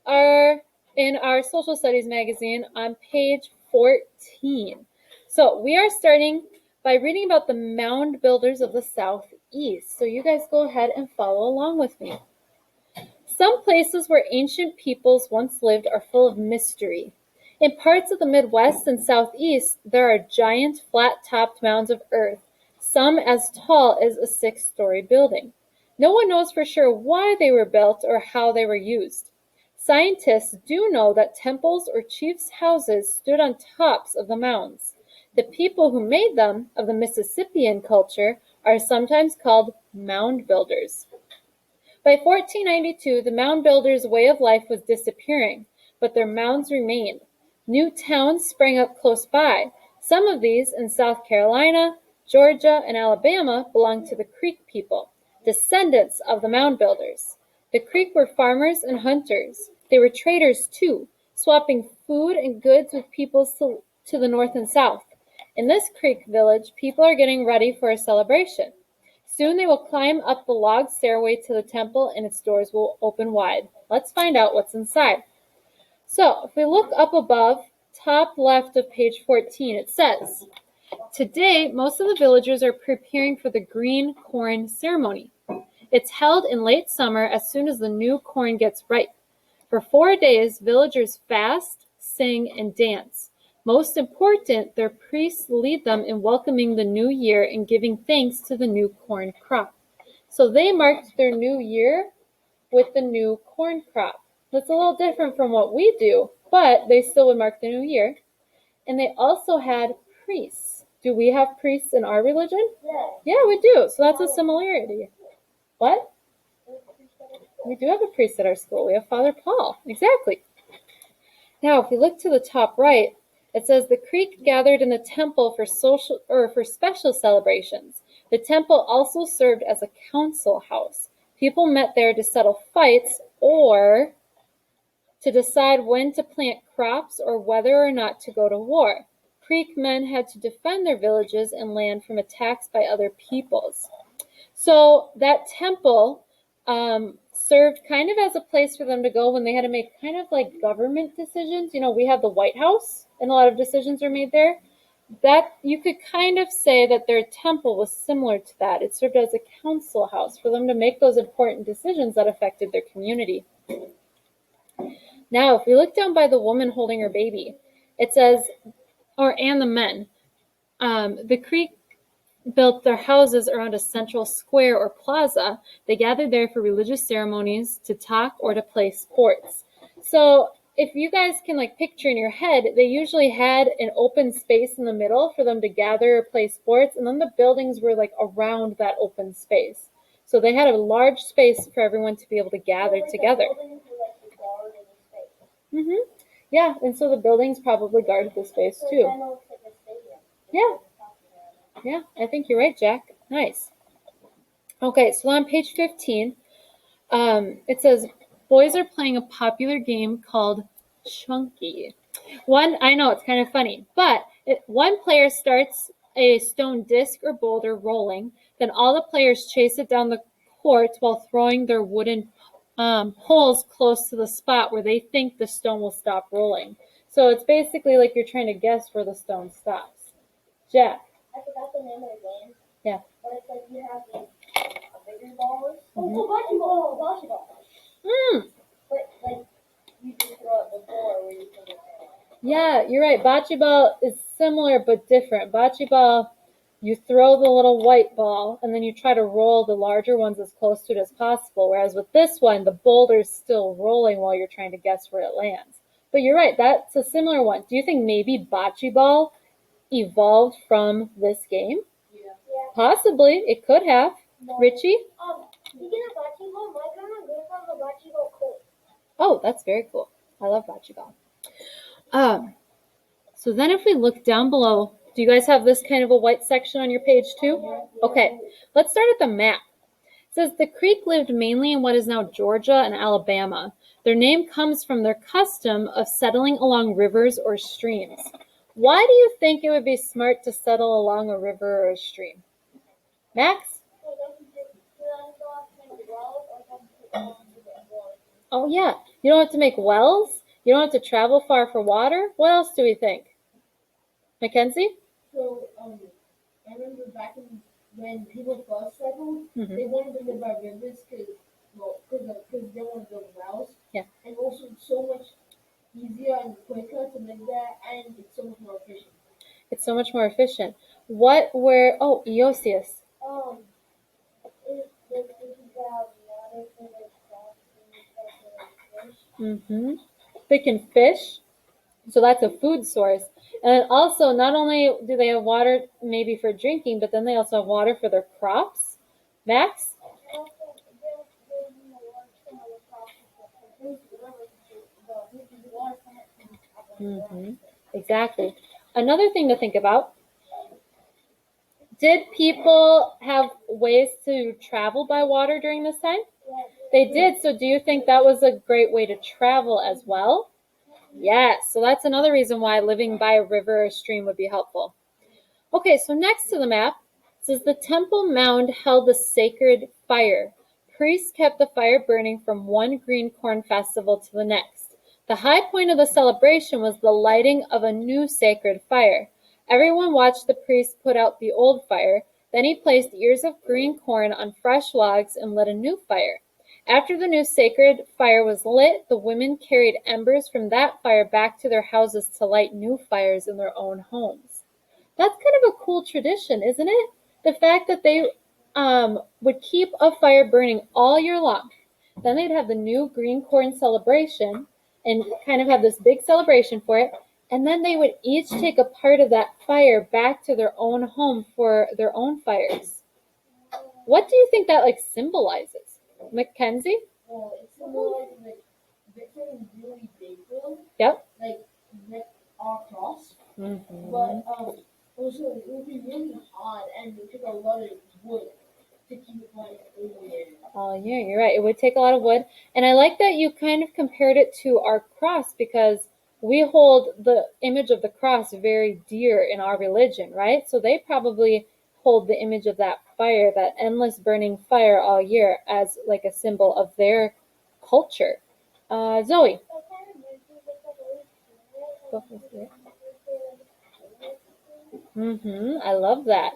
are in our social studies magazine on page 14. So we are starting by reading about the mound builders of the Southeast. So you guys go ahead and follow along with me. Some places where ancient peoples once lived are full of mystery. In parts of the Midwest and Southeast, there are giant flat-topped mounds of earth, some as tall as a 6-story building. No one knows for sure why they were built or how they were used. Scientists do know that temples or chiefs' houses stood on tops of the mounds. The people who made them, of the Mississippian culture, are sometimes called mound builders. By 1492, the mound builders' way of life was disappearing, but their mounds remained. New towns sprang up close by. Some of these, in South Carolina, Georgia, and Alabama, belonged to the Creek people, descendants of the mound builders. The Creek were farmers and hunters. They were traders too, swapping food and goods with peoples to the north and south. In this Creek village, people are getting ready for a celebration. Soon they will climb up the log stairway to the temple and its doors will open wide. Let's find out what's inside. So, if we look up above, top left of page 14, it says, "Today, most of the villagers are preparing for the green corn ceremony. It's held in late summer as soon as the new corn gets ripe. For 4 days, villagers fast, sing, and dance. Most important, their priests lead them in welcoming the new year and giving thanks to the new corn crop." So they marked their new year with the new corn crop. That's a little different from what we do, but they still would mark the new year. And they also had priests. Do we have priests in our religion? Yeah, we do. So that's a similarity. What? We do have a priest at our school. We have Father Paul. Exactly. Now, if we look to the top right, it says the Creek gathered in the temple for special celebrations. The temple also served as a council house. People met there to settle fights or to decide when to plant crops or whether or not to go to war. Creek men had to defend their villages and land from attacks by other peoples. So that temple served kind of as a place for them to go when they had to make kind of like government decisions. You know, we have the White House, and a lot of decisions are made there. That you could kind of say that their temple was similar to that. It served as a council house for them to make those important decisions that affected their community. Now, if we look down by the woman holding her baby, it says, and the men, the Creek built their houses around a central square or plaza. They gathered there for religious ceremonies, to talk, or to play sports. So if you guys can like picture in your head, they usually had an open space in the middle for them to gather or play sports, and then the buildings were like around that open space. So they had a large space for everyone to be able to gather together. Yeah, and so the buildings probably guarded the space too. Yeah, I think you're right, Jack. Nice. Okay, so on page 15, it says, boys are playing a popular game called Chunky. I know, it's kind of funny, but one player starts a stone disc or boulder rolling, then all the players chase it down the court while throwing their wooden poles close to the spot where they think the stone will stop rolling. So it's basically like you're trying to guess where the stone stops. Jack. I forgot the name of the game. Yeah. But it's like you have a bigger ball. Bocce ball. But like you just throw it before where you can get it. Yeah, you're right. Bocce ball is similar but different. Bocce ball, you throw the little white ball and then you try to roll the larger ones as close to it as possible. Whereas with this one, the boulder's still rolling while you're trying to guess where it lands. But you're right, that's a similar one. Do you think maybe bocce ball evolved from this game? Yeah. Possibly. It could have. No. Richie? Speaking of bocce ball, my grandma gave us a bocce ball court. Oh, that's very cool. I love bocce ball. So then if we look down below, do you guys have this kind of a white section on your page too? Okay, let's start at the map. It says the Creek lived mainly in what is now Georgia and Alabama. Their name comes from their custom of settling along rivers or streams. Why do you think it would be smart to settle along a river or a stream? Max? Oh, yeah. You don't have to make wells. You don't have to travel far for water. What else do we think? Mackenzie? So, I remember back when people first settled, Mhm. they wanted to live by rivers because they wanted to build wells. Yeah. And also, it's so much easier and quicker to live there, and it's so much more efficient. It's so much more efficient. What were, oh, Eosius. They have water for their crops and fish. Mm-hmm. They can fish, so that's a food source. And then also, not only do they have water maybe for drinking, but then they also have water for their crops. Max? Mm-hmm. Exactly. Another thing to think about, did people have ways to travel by water during this time? They did. So do you think that was a great way to travel as well? Yes. So that's another reason why living by a river or stream would be helpful. Okay, so next to the map, it says the temple mound held a sacred fire. Priests kept the fire burning from one green corn festival to the next. The high point of the celebration was the lighting of a new sacred fire. Everyone watched the priest put out the old fire. Then he placed ears of green corn on fresh logs and lit a new fire. After the new sacred fire was lit, the women carried embers from that fire back to their houses to light new fires in their own homes. That's kind of a cool tradition, isn't it? The fact that they would keep a fire burning all year long. Then they'd have the new green corn celebration and kind of have this big celebration for it. And then they would each take a part of that fire back to their own home for their own fires. What do you think that like symbolizes? Mackenzie? Well, it symbolizes like victory is really big for them. Yep. Like with our cross. Mm-hmm. But also it would be really hot and it took a lot of wood to keep it going all year. Oh, yeah, you're right. It would take a lot of wood. And I like that you kind of compared it to our cross because we hold the image of the cross very dear in our religion, right? So they probably hold the image of that fire, that endless burning fire all year as like a symbol of their culture. Zoe. Go for it. Mm-hmm. I love that.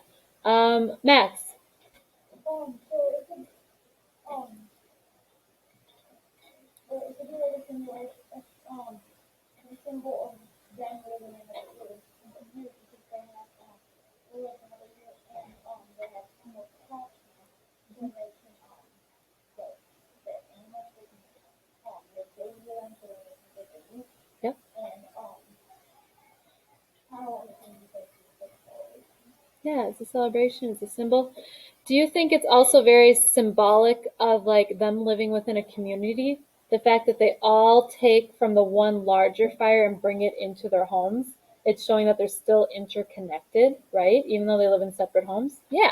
Max. So um it could be like a symbol the symbol of them living in the woods because they have they live in the woods and they have more crops now then they can the animals they can they save them so they can get the meat. Yep. And how it can be like Yeah, it's a celebration, it's a symbol. Do you think it's also very symbolic of like them living within a community? The fact that they all take from the one larger fire and bring it into their homes. It's showing that they're still interconnected, right? Even though they live in separate homes. Yeah.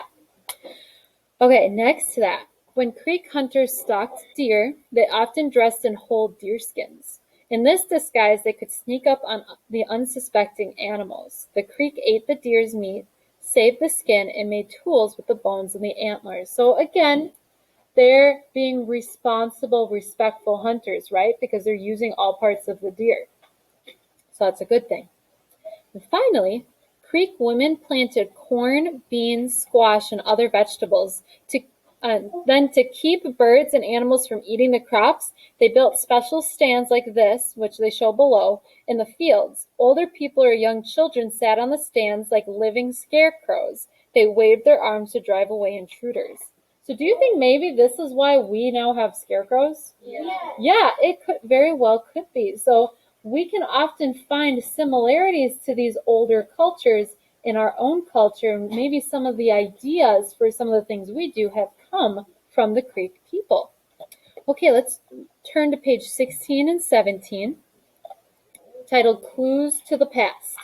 Okay, next to that. When Creek hunters stalked deer, they often dressed in whole deer skins. In this disguise, they could sneak up on the unsuspecting animals. The Creek ate the deer's meat, saved the skin, and made tools with the bones and the antlers. So again, they're being responsible, respectful hunters, right? Because they're using all parts of the deer. So that's a good thing. And finally, Creek women planted corn, beans, squash, and other vegetables. Then to keep birds and animals from eating the crops, they built special stands like this, which they show below, in the fields. Older people or young children sat on the stands like living scarecrows. They waved their arms to drive away intruders. So do you think maybe this is why we now have scarecrows? Yeah, it could very well could be. So we can often find similarities to these older cultures in our own culture. Maybe some of the ideas for some of the things we do have come from the Creek people. Okay, let's turn to page 16 and 17, titled Clues to the Past.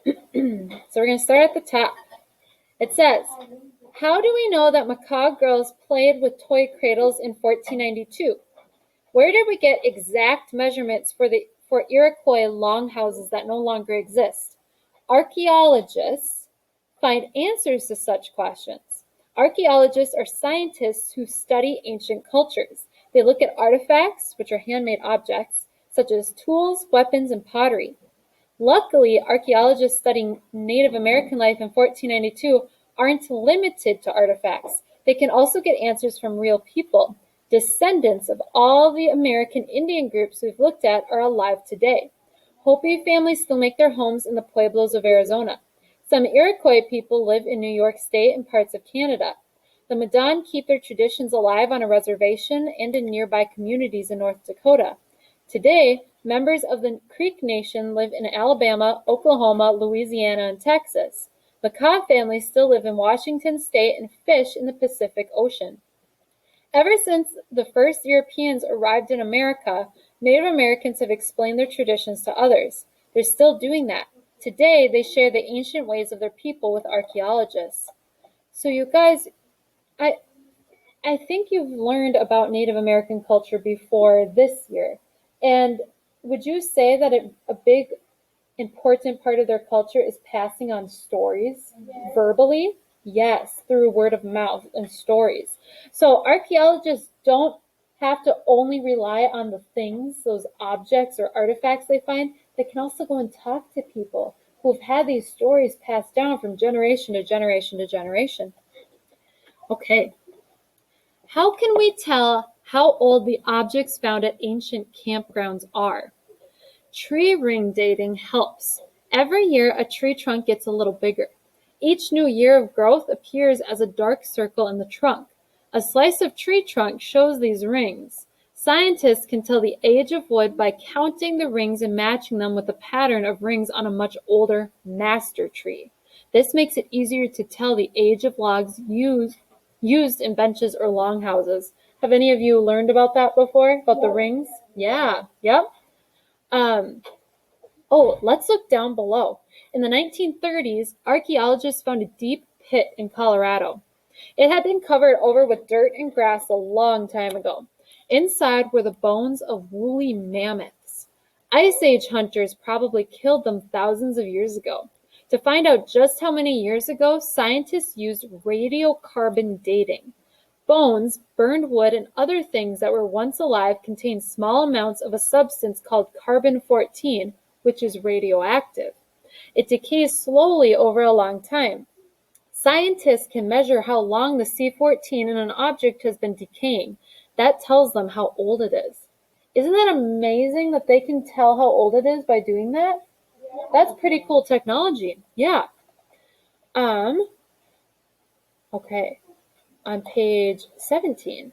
So we're going to start at the top. It says, how do we know that Macaw girls played with toy cradles in 1492? Where did we get exact measurements for Iroquois longhouses that no longer exist? Archaeologists find answers to such questions. Archaeologists are scientists who study ancient cultures. They look at artifacts, which are handmade objects, such as tools, weapons, and pottery. Luckily, archaeologists studying Native American life in 1492 aren't limited to artifacts. They can also get answers from real people. Descendants of all the American Indian groups we've looked at are alive today. Hopi families still make their homes in the pueblos of Arizona. Some Iroquois people live in New York State and parts of Canada. The Madon keep their traditions alive on a reservation and in nearby communities in North Dakota. Today, members of the Creek Nation live in Alabama, Oklahoma, Louisiana, and Texas. Makah families still live in Washington State and fish in the Pacific Ocean. Ever since the first Europeans arrived in America, Native Americans have explained their traditions to others. They're still doing that. Today, they share the ancient ways of their people with archaeologists. So you guys, I think you've learned about Native American culture before this year. And would you say that a big important part of their culture is passing on stories verbally? Yes, through word of mouth and stories. So archaeologists don't have to only rely on the things, those objects or artifacts they find. They can also go and talk to people who've had these stories passed down from generation to generation to generation. Okay. How can we tell how old the objects found at ancient campgrounds are? Tree ring dating helps. Every year, a tree trunk gets a little bigger. Each new year of growth appears as a dark circle in the trunk. A slice of tree trunk shows these rings. Scientists can tell the age of wood by counting the rings and matching them with the pattern of rings on a much older master tree. This makes it easier to tell the age of logs used in benches or longhouses. Have any of you learned about that before? About the rings? Yeah, yep. Let's look down below. In the 1930s, archaeologists found a deep pit in Colorado. It had been covered over with dirt and grass a long time ago. Inside were the bones of woolly mammoths. Ice Age hunters probably killed them thousands of years ago. To find out just how many years ago, scientists used radiocarbon dating. Bones, burned wood, and other things that were once alive contain small amounts of a substance called carbon-14, which is radioactive. It decays slowly over a long time. Scientists can measure how long the C14 in an object has been decaying. That tells them how old it is. Isn't that amazing that they can tell how old it is by doing that? That's pretty cool technology. Yeah. Okay. On page 17.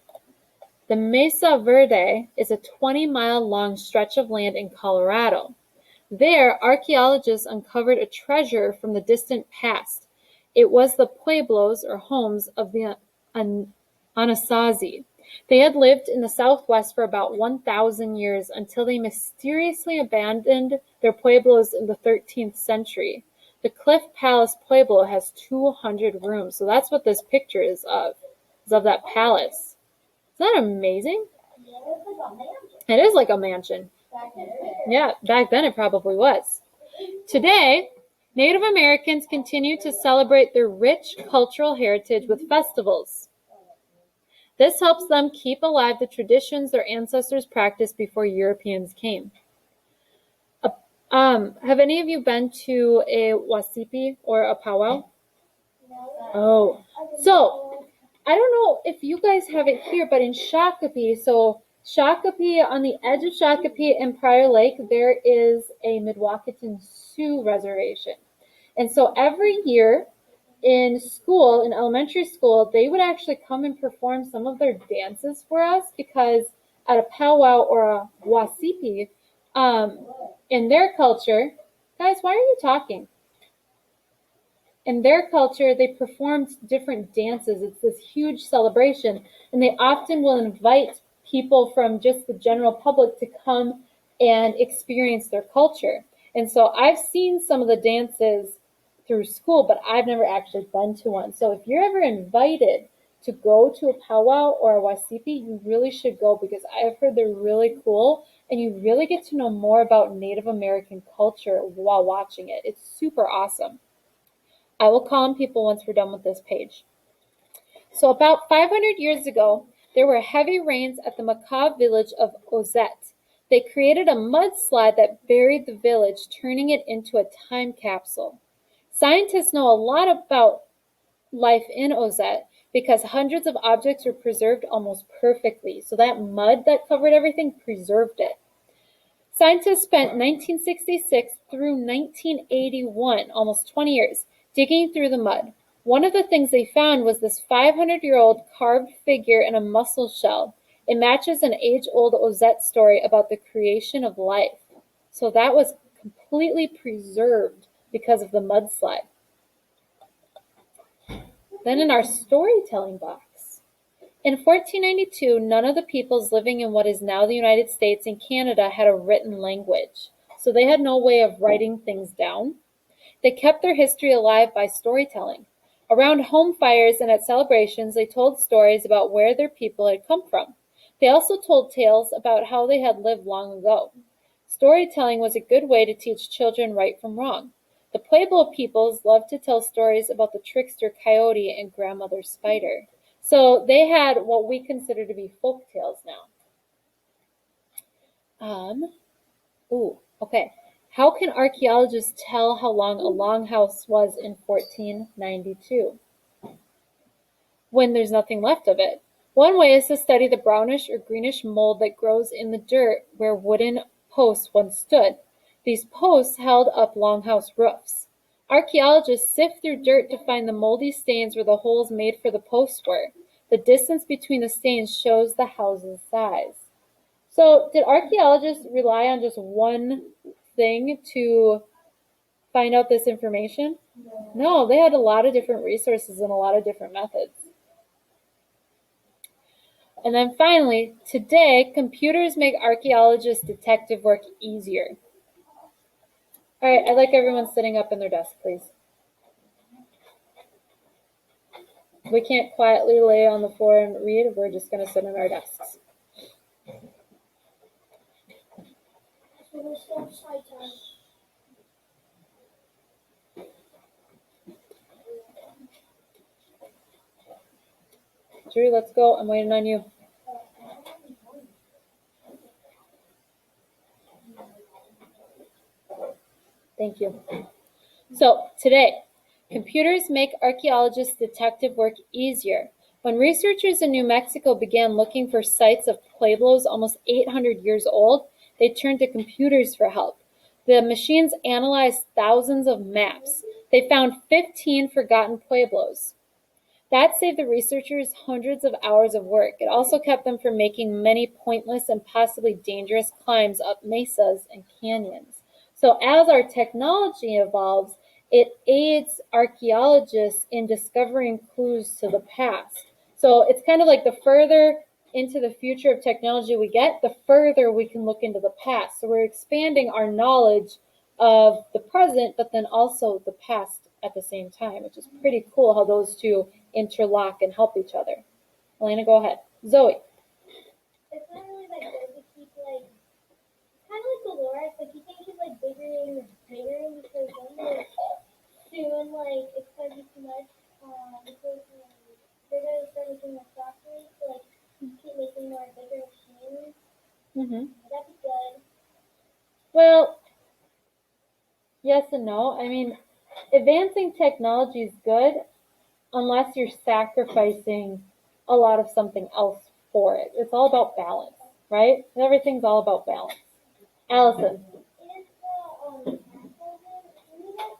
The Mesa Verde is a 20-mile-long stretch of land in Colorado. There, archaeologists uncovered a treasure from the distant past. It was the pueblos, or homes, of the Anasazi. They had lived in the Southwest for about 1,000 years until they mysteriously abandoned their pueblos in the 13th century. The Cliff Palace Pueblo has 200 rooms, so that's what this picture is of that palace. Isn't that amazing? It is like a mansion. Yeah, back then it probably was. Today, Native Americans continue to celebrate their rich cultural heritage with festivals. This helps them keep alive the traditions their ancestors practiced before Europeans came. Have any of you been to a wasipi or a powwow? Oh, so I don't know if you guys have it here, but in Shakopee, so Shakopee, on the edge of Shakopee and Prior Lake, there is a Midwakitan Sioux reservation. And so every year in school, in elementary school, they would actually come and perform some of their dances for us because at a powwow or a wasipi, in their culture, guys, why are you talking? In their culture, they performed different dances. It's this huge celebration, and they often will invite people from just the general public to come and experience their culture. And so I've seen some of the dances through school, but I've never actually been to one. So if you're ever invited to go to a powwow or a wasipi, you really should go because I've heard they're really cool, and you really get to know more about Native American culture while watching it. It's super awesome. I will call on people once we're done with this page. So about 500 years ago, there were heavy rains at the Macaw village of Ozette. They created a mudslide that buried the village, turning it into a time capsule. Scientists know a lot about life in Ozette because hundreds of objects were preserved almost perfectly. So that mud that covered everything preserved it. Scientists spent 1966 through 1981, almost 20 years, digging through the mud. One of the things they found was this 500-year-old carved figure in a mussel shell. It matches an age-old Ozette story about the creation of life. So that was completely preserved because of the mudslide. Then in our storytelling box. In 1492, none of the peoples living in what is now the United States and Canada had a written language, so they had no way of writing things down. They kept their history alive by storytelling. Around home fires and at celebrations, they told stories about where their people had come from. They also told tales about how they had lived long ago. Storytelling was a good way to teach children right from wrong. The Pueblo peoples loved to tell stories about the trickster coyote and grandmother spider. So they had what we consider to be folk tales now. Okay. How can archaeologists tell how long a longhouse was in 1492 when there's nothing left of it? One way is to study the brownish or greenish mold that grows in the dirt where wooden posts once stood. These posts held up longhouse roofs. Archaeologists sift through dirt to find the moldy stains where the holes made for the posts were. The distance between the stains shows the house's size. So, did archaeologists rely on just one thing to find out this information? No, they had a lot of different resources and a lot of different methods. And then finally, today, computers make archaeologists' detective work easier. All right, I'd like everyone sitting up in their desk, please. We can't quietly lay on the floor and read. We're just going to sit in our desks. So we're still upside down. Drew, let's go. I'm waiting on you. Thank you. So, today, computers make archaeologists' detective work easier. When researchers in New Mexico began looking for sites of pueblos almost 800 years old, they turned to computers for help. The machines analyzed thousands of maps. They found 15 forgotten pueblos. That saved the researchers hundreds of hours of work. It also kept them from making many pointless and possibly dangerous climbs up mesas and canyons. So as our technology evolves, it aids archaeologists in discovering clues to the past. So it's kind of like the further into the future of technology we get, the further we can look into the past. So we're expanding our knowledge of the present, but then also the past at the same time, which is pretty cool how those two interlock and help each other. Elena, go ahead. Zoe. It's not really that good to keep like. It's kind of like the lore. It's like you can't keep like bigger and bigger because then like soon like it's gonna be too much. Because they're gonna start making more factories, so like keep making more bigger machines. That'd be good. Well, yes and no. I mean, advancing technology is good unless you're sacrificing a lot of something else for it. It's all about balance, right? Everything's all about balance. Allison. Is the can we like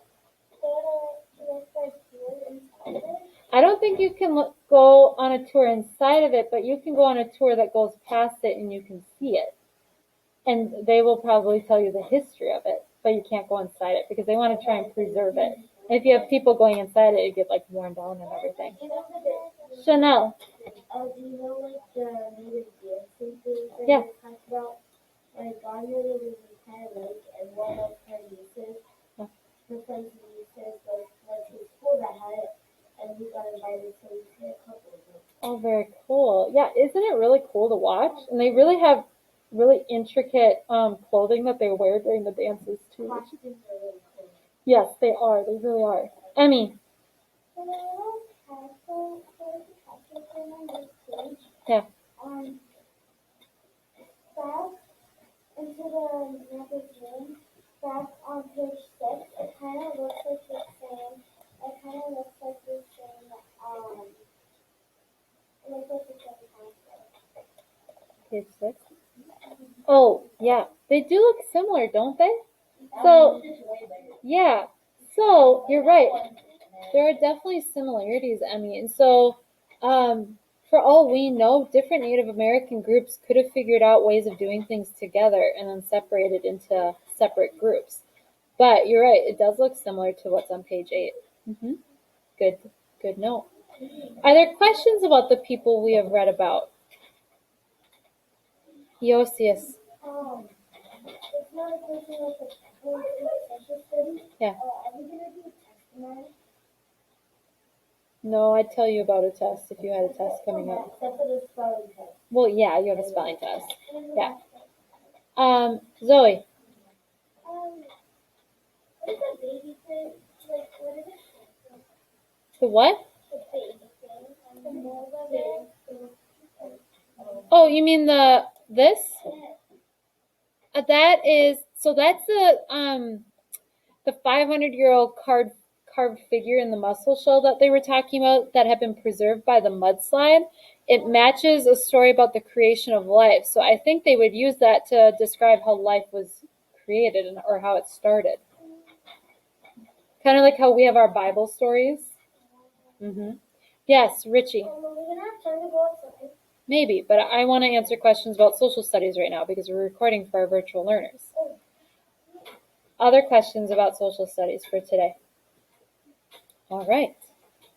go to like start tour inside of it? I don't think you can go on a tour inside of it, but you can go on a tour that goes past it and you can see it. And they will probably tell you the history of it, but you can't go inside it because they want to try and preserve it. And if you have people going inside it, it get like worn down and everything. Chanel. Do you know like the native dancing things that Yeah. you talked about? Like on there was a kind of lake and one of her nieces, her friend's nieces, like his school that had it, and we got invited, so we see a couple of them. Oh, very cool. Yeah, isn't it really cool to watch? And they really have really intricate clothing that they wear during the dances too. Costumes are really cool. Yes, they are. They really are. Emmy. So the little castle, looking on this page. Yeah. Back into the magazine, back on page 6, it kind of looks like it's saying, it kind of looks like it's saying, it looks like it's saying concept. Page 6. Oh, yeah. They do look similar, don't they? So, yeah. So, you're right. There are definitely similarities, Emmy. And so, for all we know, different Native American groups could have figured out ways of doing things together and then separated into separate groups. But you're right, it does look similar to what's on page 8. Good note. Are there questions about the people we have read about? Yosius. It's not a question like a social study. Yeah. Are we going to do a test? No, I'd tell you about a test if you had a test coming up. Except for the spelling test. Well, yeah, you have a spelling test. Yeah. Zoe. What's the baby thing? Like, what is it? The what? The baby thing. The mold of it. Oh, you mean this? That's the 500-year-old carved figure in the mussel shell that they were talking about that had been preserved by the mudslide. It matches a story about the creation of life. So I think they would use that to describe how life was created or how it started. Kind of like how we have our Bible stories. Yes, Richie. Maybe, but I want to answer questions about social studies right now because we're recording for our virtual learners. Other questions about social studies for today? All right.